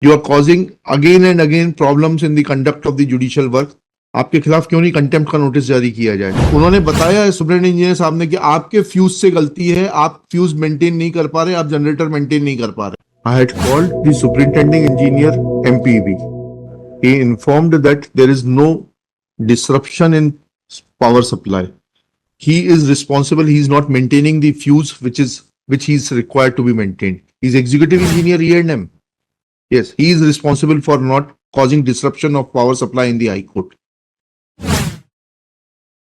You are causing again and again problems in the conduct of the judicial work. आपके खिलाफ क्यों नहीं contempt का नोटिस जारी किया जाए? उन्होंने बताया है सुप्रीटेंडेंट इंजीनियर साहब ने कि आपके फ्यूज से गलती है, आप फ्यूज मेंटेन नहीं कर पा रहे, आप जनरेटर मेंटेन नहीं कर पा रहे. I had called the superintending engineer MPB. He informed that there is no disruption in power supply. He is responsible. He is not maintaining the fuse which he is required to be maintained. He is executive engineer E&M. Yes, he is responsible for not causing disruption of power supply in the High Court.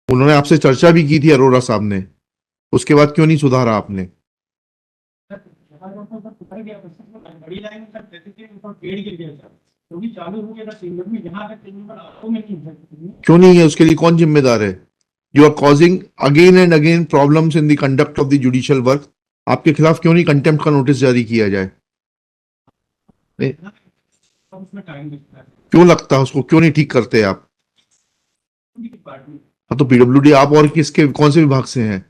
उन्होंने आपसे चर्चा भी की थी अरोड़ा साहब ने, उसके बाद क्यों नहीं सुधारा आपने? क्यों नहीं है, उसके लिए कौन जिम्मेदार है? You are causing again and again problems in the conduct of the judicial work. आपके खिलाफ क्यों नहीं कंटेम्प्ट का नोटिस जारी किया जाए? क्यों लगता है उसको, क्यों नहीं ठीक करते आप? हाँ तो पीडब्ल्यूडी आप और किसके कौन से विभाग से हैं?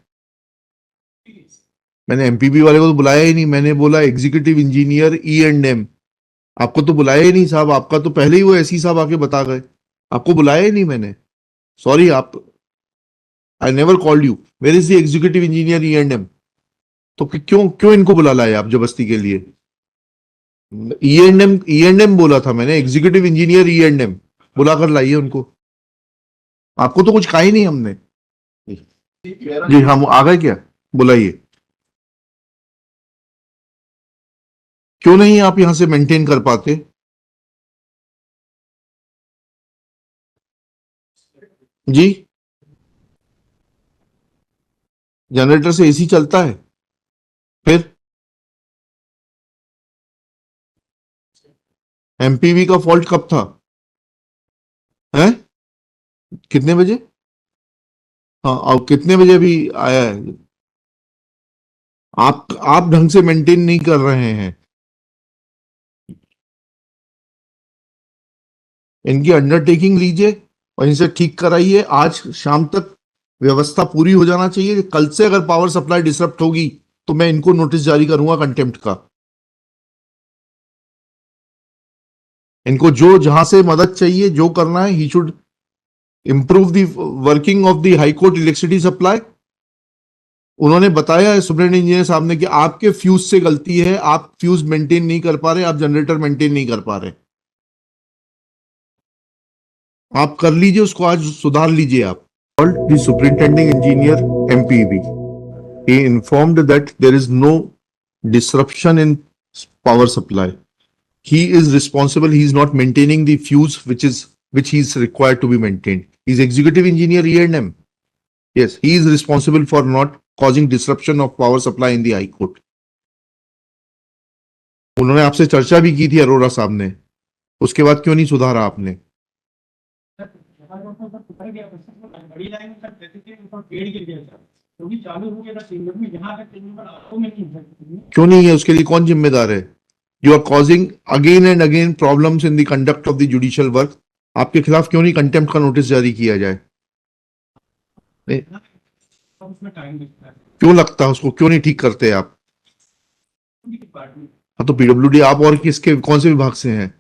मैंने एमपीबी वाले को तो बुलाया ही नहीं, मैंने बोला एग्जीक्यूटिव इंजीनियर E&M. आपको तो बुलाया ही नहीं साहब, आपका तो पहले ही वो एसी साहब आके बता गए, आपको बुलाया ही नहीं मैंने. सॉरी, आप I never called you. Where is the executive engineer E&M? तो क्यों क्यों इनको बुला लाए आप जबरदस्ती के लिए? E&M बोला था मैंने, एग्जीक्यूटिव इंजीनियर E&M बुलाकर लाइए उनको. आपको तो कुछ कहा ही नहीं हमने. जी हम आ गए क्या? बुलाइए. क्यों नहीं आप यहां से मेंटेन कर पाते? जी, जनरेटर से एसी चलता है. फिर एमपीवी का फॉल्ट कब था? हैं? कितने बजे? हाँ, और कितने बजे भी आया है? आप ढंग से मेंटेन नहीं कर रहे हैं. इनकी अंडरटेकिंग लीजिए और इनसे ठीक कराइए. आज शाम तक व्यवस्था पूरी हो जाना चाहिए. कल से अगर पावर सप्लाई डिसरप्ट होगी तो मैं इनको नोटिस जारी करूंगा कंटेम्प्ट का. इनको जो जहां से मदद चाहिए, जो करना है, he should improve the working of the high court electricity supply. उन्होंने बताया है सुप्रीटेंडेंट इंजीनियर साहब ने कि आपके फ्यूज से गलती है, आप फ्यूज मेंटेन नहीं कर पा रहे, आप जनरेटर मेंटेन नहीं कर पा रहे. आप कर लीजिए उसको, आज सुधार लीजिए आप. Called the superintending engineer MPB. He informed that there is no disruption in power supply. He is responsible. He is not maintaining the fuse which he is required to be maintained. He is executive engineer E&M. Yes, he is responsible for not causing disruption of power supply in the High Court. उन्होंने आपसे चर्चा भी की थी अरोड़ा साहब ने, उसके बाद क्यों नहीं सुधारा आपने? क्यों नहीं है, उसके लिए कौन जिम्मेदार है? You are causing again and again problems in the conduct of the judicial work. आपके खिलाफ क्यों नहीं कंटेम्प्ट का नोटिस जारी किया जाए? क्यों लगता है उसको, क्यों नहीं ठीक करते आप? हाँ तो पीडब्ल्यूडी आप और किसके कौन से विभाग से हैं?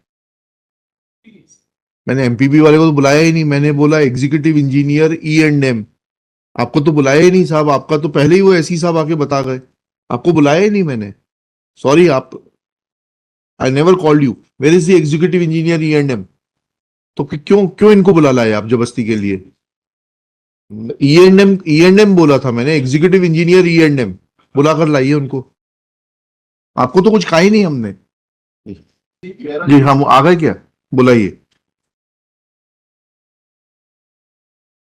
मैंने एमपीबी वाले को तो बुलाया ही नहीं, मैंने बोला एग्जीक्यूटिव इंजीनियर E&M. आपको तो बुलाया ही नहीं साहब, आपका तो पहले ही वो एसी साहब आके बता गए, आपको बुलाया ही नहीं मैंने. सॉरी, आप I never called you. Where is the executive engineer E&M? तो क्यों क्यों इनको बुला लाए आप जबरदस्ती के लिए? E&M बोला था मैंने, एग्जीक्यूटिव इंजीनियर E&M बुलाकर लाइए उनको. आपको तो कुछ कहा ही नहीं हमने. जी हम आ गए क्या? बुलाइए.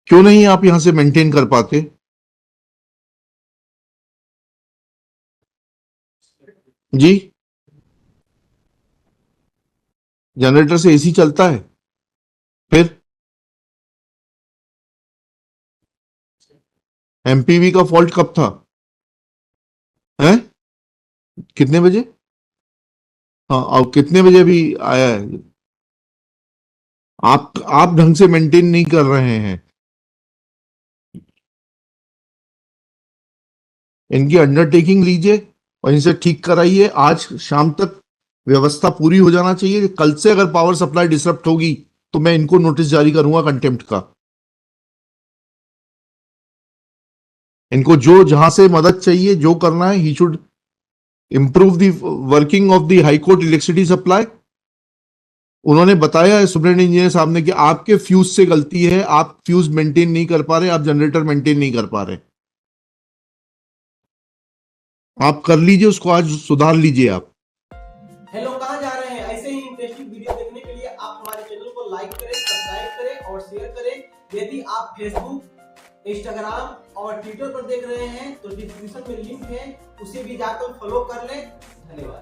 क्यों नहीं आप यहां से मेंटेन कर पाते? जी, जनरेटर से एसी चलता है. फिर एमपीवी का फॉल्ट कब था? हैं? कितने बजे? हाँ, और कितने बजे भी आया है? आप ढंग से मेंटेन नहीं कर रहे हैं. इनकी अंडरटेकिंग लीजिए और इनसे ठीक कराइए. आज शाम तक व्यवस्था पूरी हो जाना चाहिए। कल से अगर पावर सप्लाई डिसरप्ट होगी तो मैं इनको नोटिस जारी करूंगा कंटेम्प्ट का। इनको जो जहां से मदद चाहिए, जो करना है, he should improve the working of the high court electricity supply. उन्होंने बताया है सुपरिटेंडेंट इंजीनियर साहब ने कि आपके फ्यूज से गलती है, आप फ्यूज मेंटेन नहीं कर पा रहे, आप जनरेटर मेंटेन नहीं कर पा रहे। आप कर लीजिए, उसको आज सुधार लीजिए आप। हेलो, कहाँ जा रहे हैं? ऐसे ही इंटरेस्टिंग वीडियो देखने के लिए आप हमारे चैनल को लाइक करें, सब्सक्राइब करें और शेयर करें। यदि आप फेसबुक, इंस्टाग्राम और ट्विटर पर देख रहे हैं तो डिस्क्रिप्शन में लिंक है, उसे भी जाकर फॉलो कर लें। धन्यवाद।